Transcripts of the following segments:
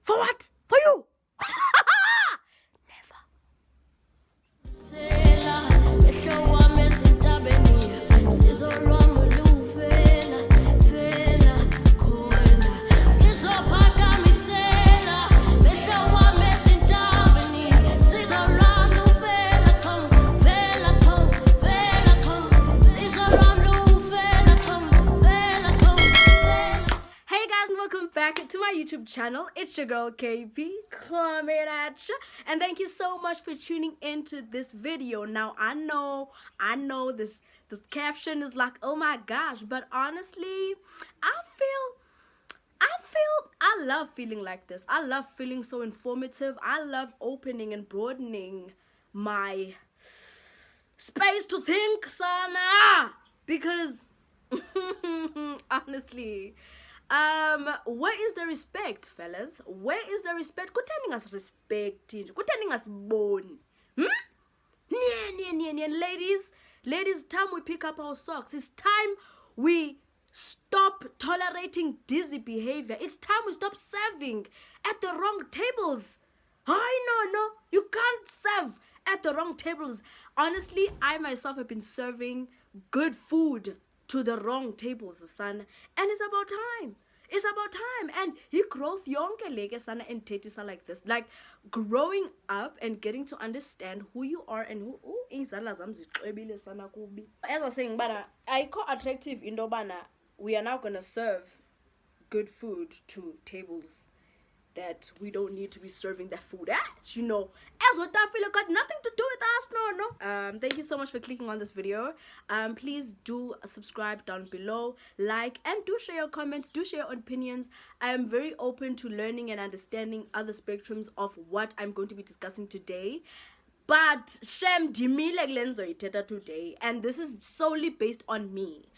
For what? For you? Never. Hey guys, and welcome back to my YouTube channel. It's your girl KP coming at ya, and thank you so much for tuning into this video. Now I know this caption is like, oh my gosh, but honestly, I love feeling like this. I love feeling so informative. I love opening and broadening my space to think, Sana, because honestly, where is the respect, fellas? Where is the respect? Kutending us respect, kutending us bone. Ladies, time we pick up our socks. It's time we stop tolerating dizzy behavior. It's time we stop serving at the wrong tables. I know, you can't serve at the wrong tables. Honestly, I myself have been serving good food to the wrong tables, son, and it's about time. It's about time. And he growth yonke leke sana and tetisa like this. Like growing up and getting to understand who you are and who ingzala zam zixwebile sana kubi. As I was saying, bana, I call attractive into bana. We are now gonna serve good food to tables that we don't need to be serving that food at, you know. As what I feel got nothing to do with us, no. Thank you so much for clicking on this video. Please do subscribe down below, like, and do share your comments, do share your opinions. I am very open to learning and understanding other spectrums of what I'm going to be discussing today. But shem dimile glenzo iteta today, and this is solely based on me.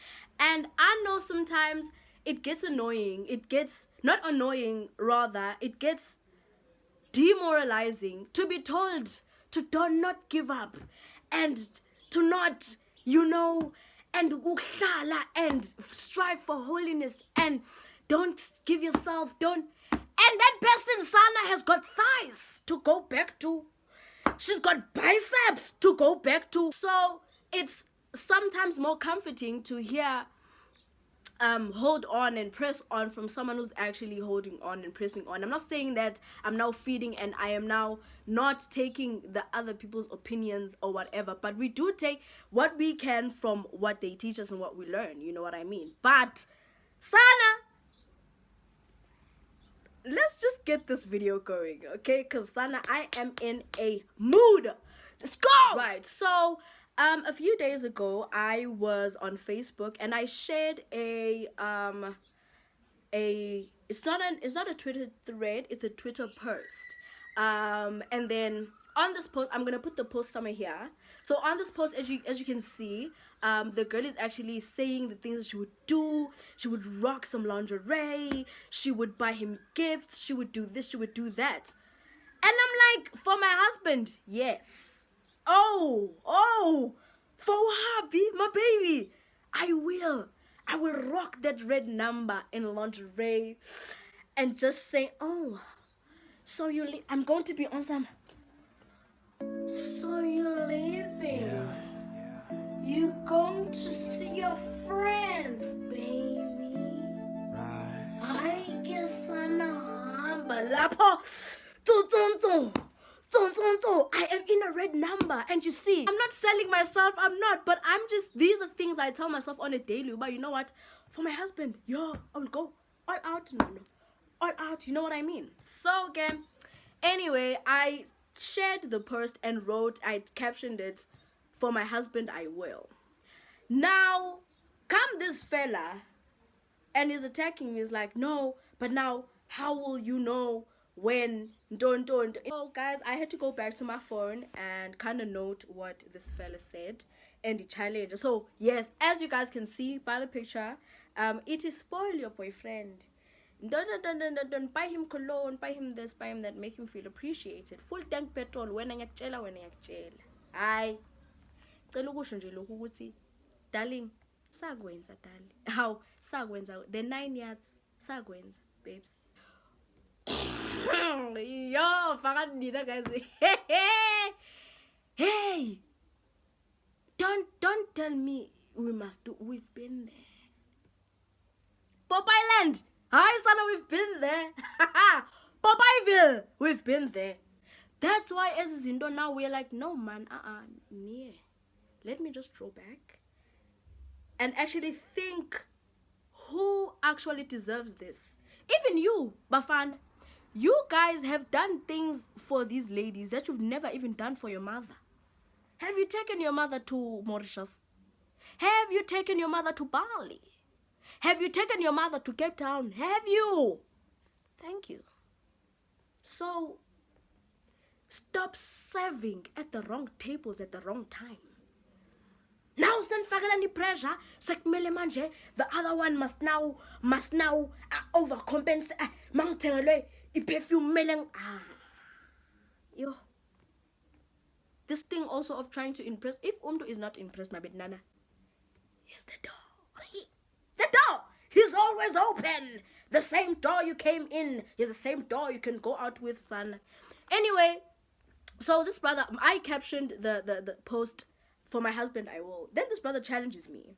And I know sometimes it gets annoying. It gets not annoying, rather it gets demoralizing to be told to not give up and to not, and ukhlala and strive for holiness and don't give yourself, and that person, Sana, has got thighs to go back to. She's got biceps to go back to. So it's sometimes more comforting to hear hold on and press on from someone who's actually holding on and pressing on. I'm not saying that I'm now feeding and I am now not taking the other people's opinions or whatever, but we do take what we can from what they teach us and what we learn, you know what I mean? But Sana, let's just get this video going, okay? Because Sana, I am in a mood. Let's go! Right, so a few days ago, I was on Facebook and I shared it's not a Twitter thread, it's a Twitter post. And then on this post, I'm gonna put the post somewhere here. So on this post, as you can see, the girl is actually saying the things that she would do. She would rock some lingerie. She would buy him gifts. She would do this. She would do that. And I'm like, for my husband, yes. Oh, for hubby, my baby, I will rock that red number in lingerie and just say, oh, so I'm going to be on some, so you're leaving. Yeah. You're going to see your friends, baby. Right. I guess I'm humble. I am in a red number, and you see, I'm not selling myself, I'm not, but these are things I tell myself on a daily. But you know what, for my husband, I will go all out. All out, you know what I mean? So again, anyway, I shared the post and I captioned it, for my husband I will. Now come this fella and he's attacking me. He's like, no, but now how will you know when don't. So guys, I had to go back to my phone and kind of note what this fella said and the challenge. So yes, as you guys can see by the picture, it is spoil your boyfriend. Don't buy him cologne, buy him this, buy him that, make him feel appreciated. Full tank petrol when ngiyakutshela. Hayi cela ukusho nje lokhu ukuthi darling sakwenza darling. How sakwenza the 9 yards sakwenza babes. Yo, faka nina guys. Hey, don't tell me we must do. We've been there. Pop Island. Hi, Sana, we've been there. Popeye'ville, we've been there. That's why as Zindo now we're like, no man, yeah. Let me just draw back and actually think who actually deserves this. Even you, Bafan, you guys have done things for these ladies that you've never even done for your mother. Have you taken your mother to Mauritius? Have you taken your mother to Bali? Have you taken your mother to Cape Town? Have you? Thank you. So, stop serving at the wrong tables at the wrong time. Now senifakela ni pressure sekumele manje the other one must now overcompensate mangithengelwe iperfume meleng yo. This thing also of trying to impress, if umuntu is not impressed, my nana, here's the door. The door is always open. The same door you came in is the same door you can go out with, son. Anyway, so this brother, I captioned the post for my husband, I will. Then this brother challenges me.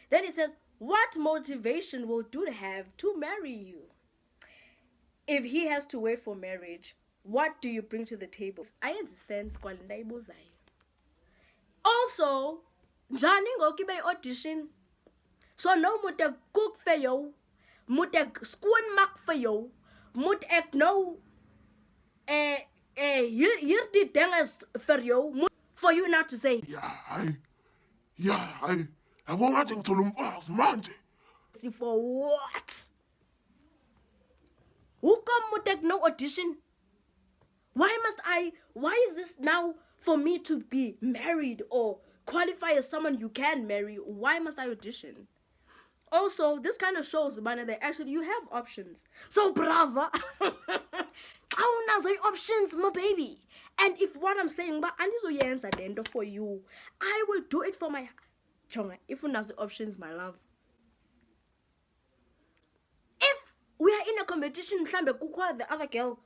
Then he says, what motivation will dude have to marry you? If he has to wait for marriage, what do you bring to the table? I understand. Also, njani ngokibe audition. So no mute cook for you, mute schoon mak for you, mute ek no hier die dinges for you, for you not to say. I won't to lumpas manje. For what? Who come mute no audition? Why is this now for me to be married or qualify as someone you can marry? Why must I audition? Also, this kind of shows, that actually you have options. So, brava, options, my baby. And if what I'm saying, but at the end for you, I will do it for my chonga. If you have the options, my love. If we are in a competition, the other girl,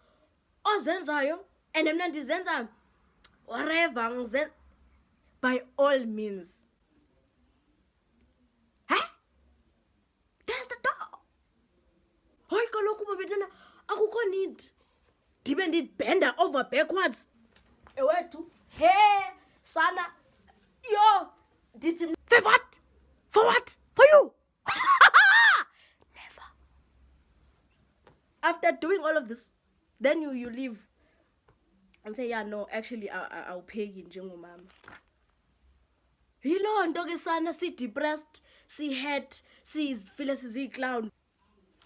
and I'm not zenza, whatever, by all means. Akukho need ndibe ndibenda over backwards ewethu hey sana yo dithi for what for you. Never. After doing all of this, then you leave and say, yeah, no, actually I'll pay you njengomama. Yilo nto ke sana si depressed, si hurt, si feel si clown.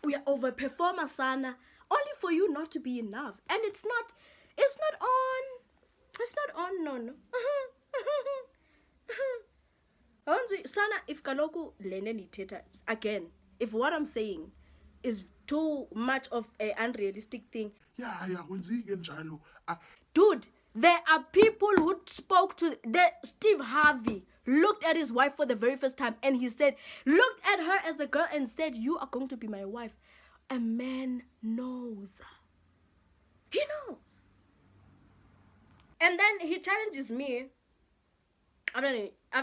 We are overperformer, sana, only for you not to be enough. And it's not on, no. Sana, if kaloku lene ni teta, again, if what I'm saying is too much of an unrealistic thing. Dude, there are people who spoke to Steve Harvey looked at his wife for the very first time and he said, looked at her as a girl and said, you are going to be my wife. A man knows. He knows. And then he challenges me.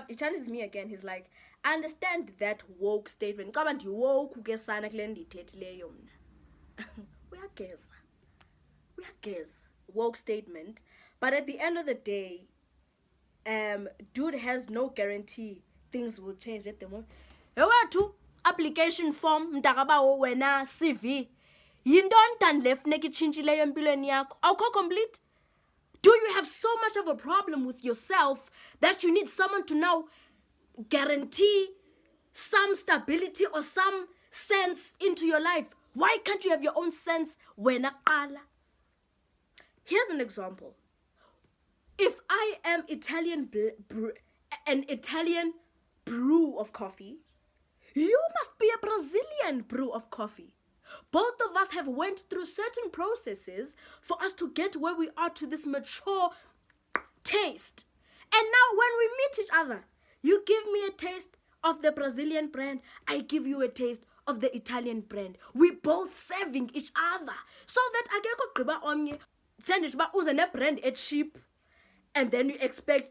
He challenges me again. He's like, I understand that woke statement. We are guess. Woke statement. But at the end of the day, dude has no guarantee things will change at the moment. Ewethu application form mntakabawo wena CV yintoni lefuneka itshintshileyo empilweni yakho awukho complete. Do you have so much of a problem with yourself that you need someone to now guarantee some stability or some sense into your life? Why can't you have your own sense wena qala? Here's an example. If I am an Italian brew of coffee, you must be a Brazilian brew of coffee. Both of us have went through certain processes for us to get where we are to this mature taste. And now when we meet each other, you give me a taste of the Brazilian brand, I give you a taste of the Italian brand. We both serving each other. So that akekho gqiba omnye sendisho uba uze ne-brand cheap and then you expect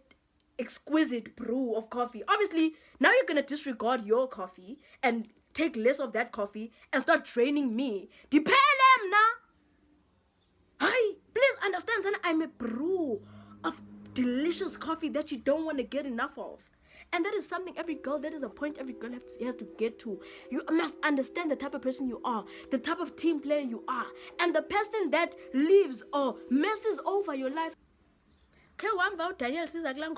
exquisite brew of coffee. Obviously, now you're going to disregard your coffee and take less of that coffee and start training me. Diphele mna. Hi, please understand that I'm a brew of delicious coffee that you don't want to get enough of. And that is something that is a point every girl has to get to. You must understand the type of person you are, the type of team player you are, and the person that leaves or messes over your life. Okay, one vow Daniel says you're my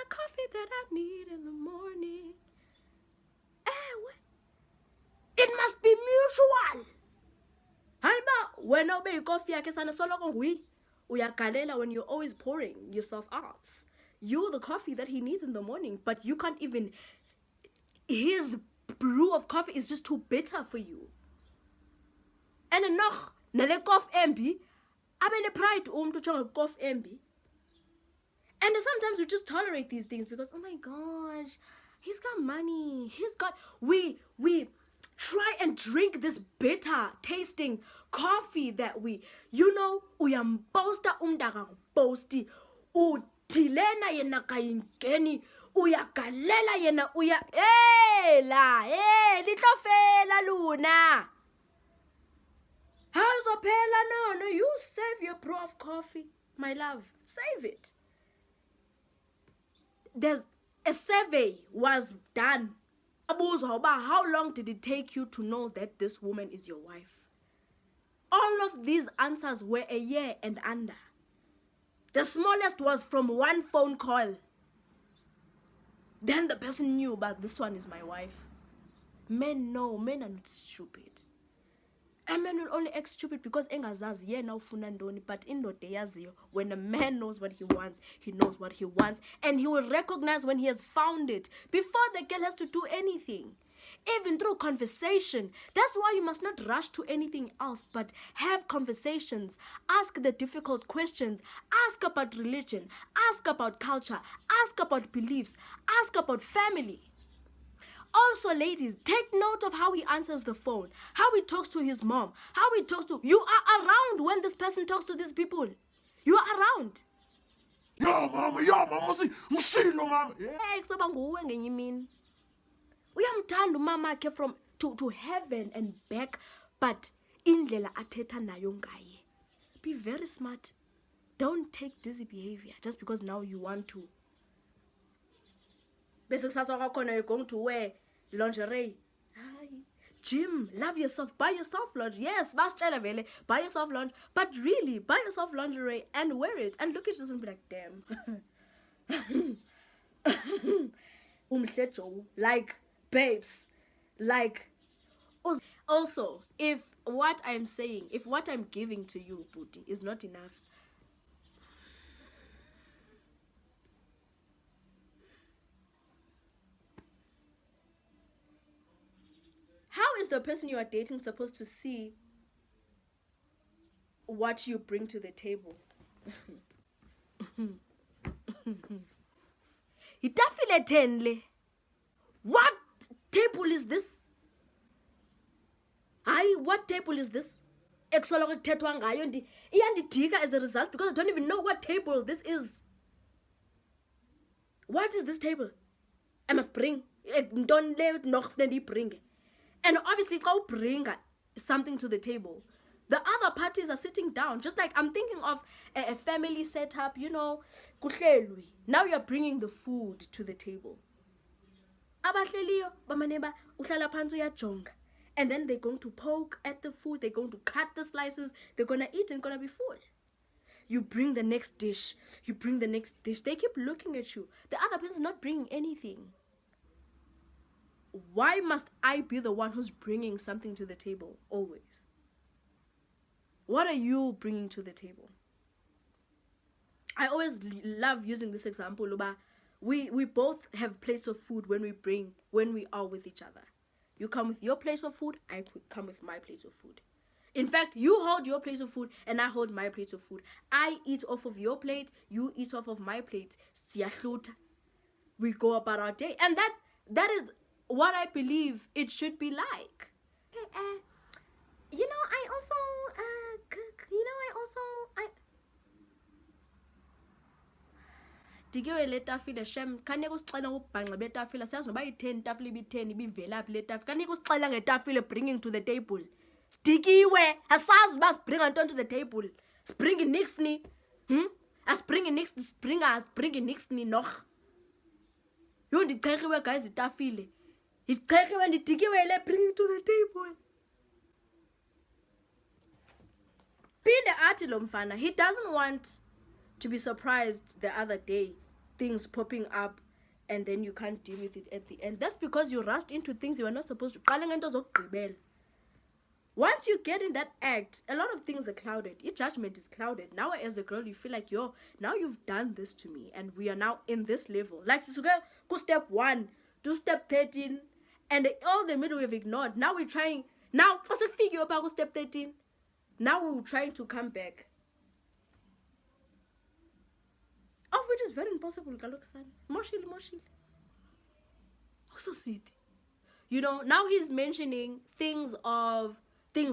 coffee that I need in the morning. It must be mutual. Halba, when I obey coffee, I can solo uyagalela when you're always pouring yourself out. You're the coffee that he needs in the morning, but you can't even. His brew of coffee is just too bitter for you. And enough, nale coffee embi, abene pride to chong coffee embi. And sometimes we just tolerate these things because, oh my gosh, he's got money. We try and drink this bitter tasting coffee that uyamposta umdaka posti, utilena yena kayingeni, uyagalela yena litlofela luna. How's a pela? No, you save your brew of coffee, my love. Save it. There's a survey was done. How long did it take you to know that this woman is your wife? All of these answers were a year and under. The smallest was from one phone call. Then the person knew, but this one is my wife. Men know, men are not stupid. And men will only act stupid because engazazi yena ufuna ntoni, but indoda eyaziyo, when a man knows what he wants, he knows what he wants, and he will recognize when he has found it before the girl has to do anything. Even through conversation. That's why you must not rush to anything else, but have conversations. Ask the difficult questions. Ask about religion. Ask about culture. Ask about beliefs. Ask about family. Also, ladies, take note of how he answers the phone, how he talks to his mom, how he talks to... You are around when this person talks to these people. You are around. Yeah, mama, see, mshilo, mama. Kuzoba nguwe ngenye imini. Uyamthanda umama ke from to heaven and back, but indlela athetha nayo ngaye. Be very smart. Don't take dizzy behavior just because now you want to. Bese kusasa kwakhona you're going to wear lingerie. Jim, love yourself. Buy yourself lingerie. Yes, basitshela vele. Buy yourself lingerie. But really, buy yourself lingerie and wear it. And look at this and be like, damn. Umhlejo. Like, babes. Like. Also, if what I'm saying, if what I'm giving to you, Booty, is not enough, how is the person you are dating supposed to see what you bring to the table? Itafile tenle. What table is this? What table is this? Exologo kuthethwa ngayo iyandidika as a result because I don't even know what table this is. What is this table? I must bring. Don't let noch bring. And obviously, go bring something to the table. The other parties are sitting down. Just like I'm thinking of a family setup, kuhlelwi. Now you're bringing the food to the table. Abahleliyo bamaneba uhlala phansi uyajonga. And then they're going to poke at the food. They're going to cut the slices. They're going to eat and going to be full. You bring the next dish. You bring the next dish. They keep looking at you. The other person's not bringing anything. Why must I be the one who's bringing something to the table always? What are you bringing to the table? I always love using this example. We both have plates of food when we are with each other. You come with your plate of food, I come with my plate of food. In fact, you hold your plate of food and I hold my plate of food. I eat off of your plate, you eat off of my plate. We go about our day. And that is what I believe it should be like. you know, I also I Dikiwe le tafile shem kanye kusixela ubhanqa betafila siyazi noba yi-10 tafile ibi-10 ibivelaphi le tafile kanye kusixela ngetafile bringing to the table sidikiwe asazi uba sibringa ntoni to the table sibringa nix ni asibringi nix sibringi nix ni noch yho ndichekiwe guys itafile ndichekiwe ndidikiwe le bringing to the table phinde athi lo mfana he doesn't want to be surprised the other day things popping up and then you can't deal with it at the end. That's because you rushed into things you were not supposed to. Once you get in that act, a lot of things are clouded. Your judgment is clouded. Now as a girl, you feel like, now you've done this to me and we are now in this level. Like, go step 1 to step 13 and all the middle we've ignored. Now we're trying, now, figure out step 13. Now we're trying to come back. Of which is very impossible, Galoksan. Moshil. Also, you know, now he's mentioning things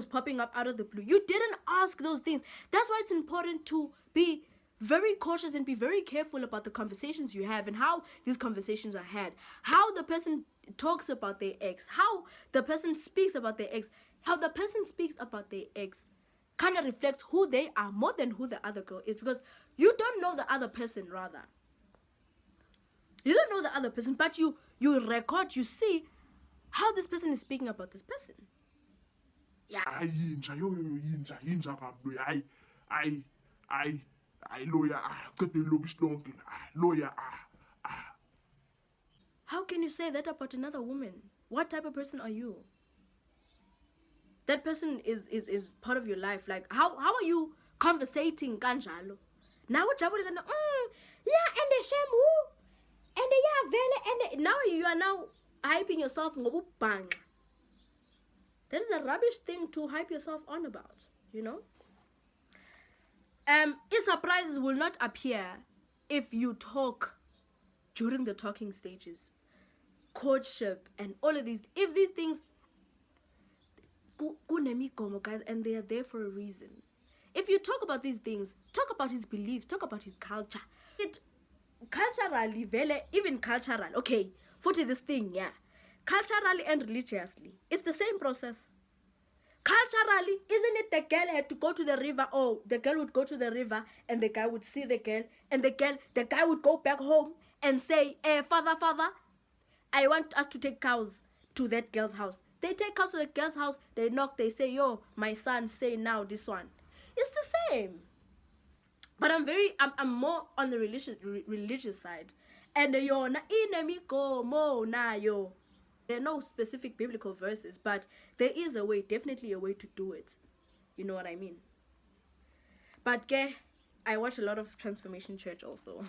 popping up out of the blue. You didn't ask those things. That's why it's important to be very cautious and be very careful about the conversations you have and how these conversations are had. How the person talks about their ex. How the person speaks about their ex. How the person speaks about their ex kind of reflects who they are more than who the other girl is, because you don't know the other person, rather. You don't know the other person, but you record, you see how this person is speaking about this person. Yeah. Yinja kabi lawyer lawyer How can you say that about another woman? What type of person are you? That person is part of your life. Like, how are you conversating kanjalo? Now yeah, and the shame and yeah, vele and now you are now hyping yourself bang. That is a rubbish thing to hype yourself on about, you know? Surprises will not appear if you talk during the talking stages. Courtship and all of these, if these things guys, and they are there for a reason. If you talk about these things, talk about his beliefs, talk about his culture. It culturally, even cultural, okay, futhi this thing, yeah. Culturally and religiously, it's the same process. Culturally, isn't it the girl had to go to the river? Oh, the girl would go to the river and the guy would see the girl and the guy would go back home and say, father, I want us to take cows to that girl's house. They take cows to the girl's house, they knock, they say, yo, my son, say now this one. It's the same. But I'm more on the religious side. And there are no specific biblical verses, but there is a way, definitely a way to do it. You know what I mean? But I watch a lot of Transformation Church also.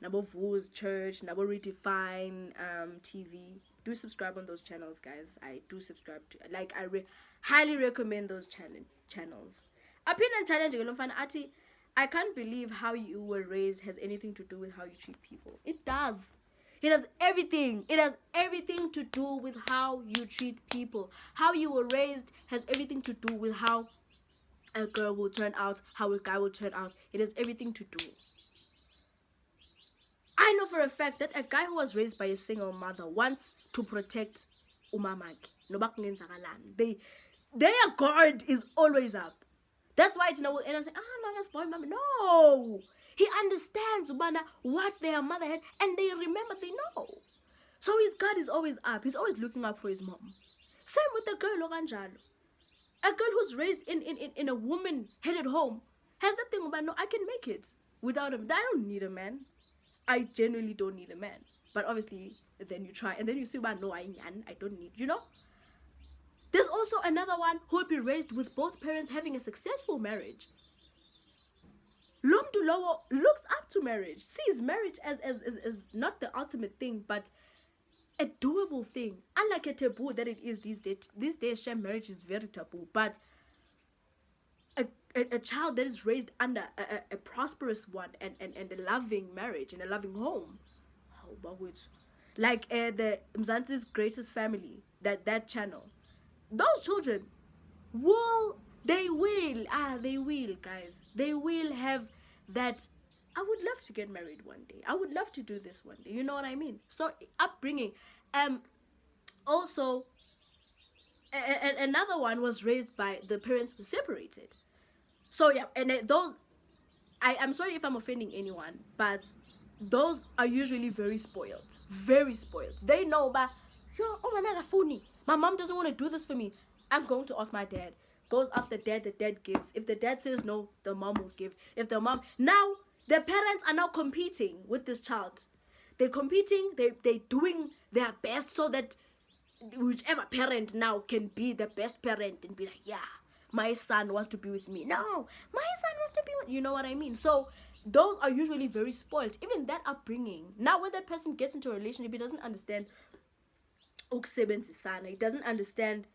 Nabo Vu's Church, Nabo Redefine TV. Do subscribe on those channels, guys. I do subscribe to, like, I highly recommend those channels. Opinion challenge, I can't believe how you were raised has anything to do with how you treat people. It does. It has everything. It has everything to do with how you treat people. How you were raised has everything to do with how a girl will turn out, how a guy will turn out. It has everything to do. I know for a fact that a guy who was raised by a single mother wants to protect umamaki. Their guard is always up. That's why will end up saying, mama's boy, mama. No. He understands what their mother had, and they remember, they know. So his guard is always up. He's always looking up for his mom. Same with the girl, Loganjalo. A girl who's raised in a woman-headed home has that thing about, no, I can make it without him. I don't need a man. I genuinely don't need a man. But obviously, then you try, and then you see, no, I don't need, you know? There's also another one who will be raised with both parents having a successful marriage. Lumdu Lowo looks up to marriage, sees marriage as not the ultimate thing, but a doable thing. Unlike a taboo that it is these days. These days, share marriage is very taboo. But a child that is raised under a prosperous one and a loving marriage and a loving home. Like the Mzansi's Greatest Family, that channel. those children they will, guys. They will have that, I would love to get married one day. I would love to do this one day. You know what I mean? So upbringing. Also, another one was raised by the parents who separated. So yeah, and those, I'm sorry if I'm offending anyone, but those are usually very spoiled. Very spoiled. They know, but my mom doesn't want to do this for me. I'm going to ask my dad. Goes ask the dad gives. If the dad says no, the mom will give. If the mom, now the parents are now competing with this child. They're competing, they're doing their best so that whichever parent now can be the best parent and be like, yeah, my son wants to be with me. No, my son wants to be with, you know what I mean? So those are usually very spoiled. Even that upbringing. Now when that person gets into a relationship, he doesn't understand he doesn't understand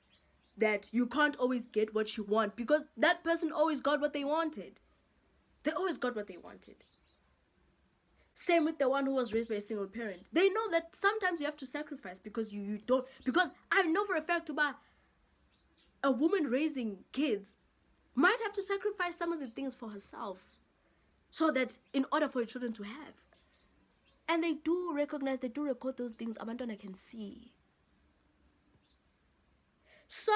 that you can't always get what you want, because that person always got what they wanted. They always got what they wanted. Same with the one who was raised by a single parent. They know that sometimes you have to sacrifice because you don't. Because I know for a fact about a woman raising kids might have to sacrifice some of the things for herself, so that in order for her children to have. And they do recognize, they do record those things. Abantwana can see. So,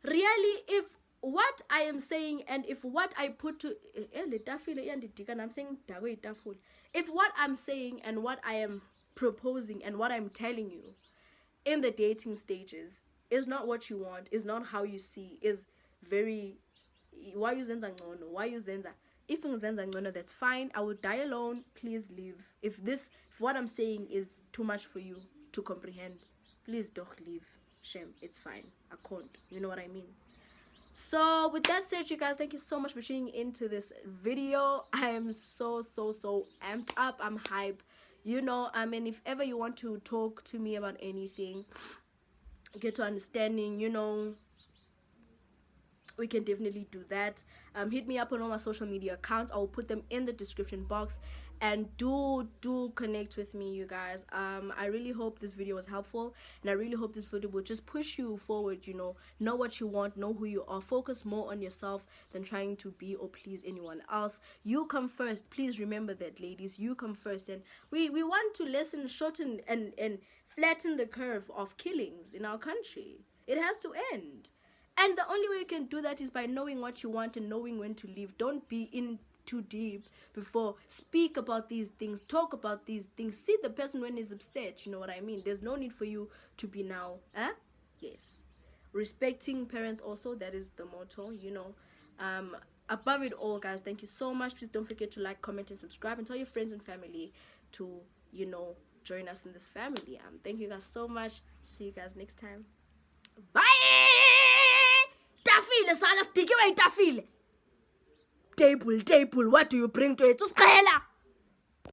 really, if what I am saying and if what I put to I'm saying if what I'm saying and what I am proposing and what I'm telling you in the dating stages is not what you want, is not how you see, is very, why you zenza ngono, why you zenza, if ngizenza ngono, that's fine, I will die alone, please leave. If what I'm saying is too much for you to comprehend, please don't leave. Shame, it's fine, I can't, you know what I mean? So with that said, you guys, thank you so much for tuning into this video. I am so amped up. I'm hype. You know, I mean, if ever you want to talk to me about anything, get to understanding, you know, we can definitely do that. Hit me up on all my social media accounts. I will put them in the description box, and do connect with me, you guys. I really hope this video was helpful, and I really hope this video will just push you forward. You know what you want, know who you are, focus more on yourself than trying to be or please anyone else. You come first. Please remember that, ladies. You come first. And we want to lessen, shorten and flatten the curve of killings in our country. It has to end. And the only way you can do that is by knowing what you want and knowing when to leave. Don't be in too deep before. Speak about these things. Talk about these things. See the person when he's upset. You know what I mean? There's no need for you to be now. Yes. Respecting parents also. That is the motto, you know. Above it all, guys, thank you so much. Please don't forget to like, comment, and subscribe. And tell your friends and family to, you know, join us in this family. Thank you guys so much. See you guys next time. Bye! Tafile sana stikiwe itafile. Table, what do you bring to it? Susqhela.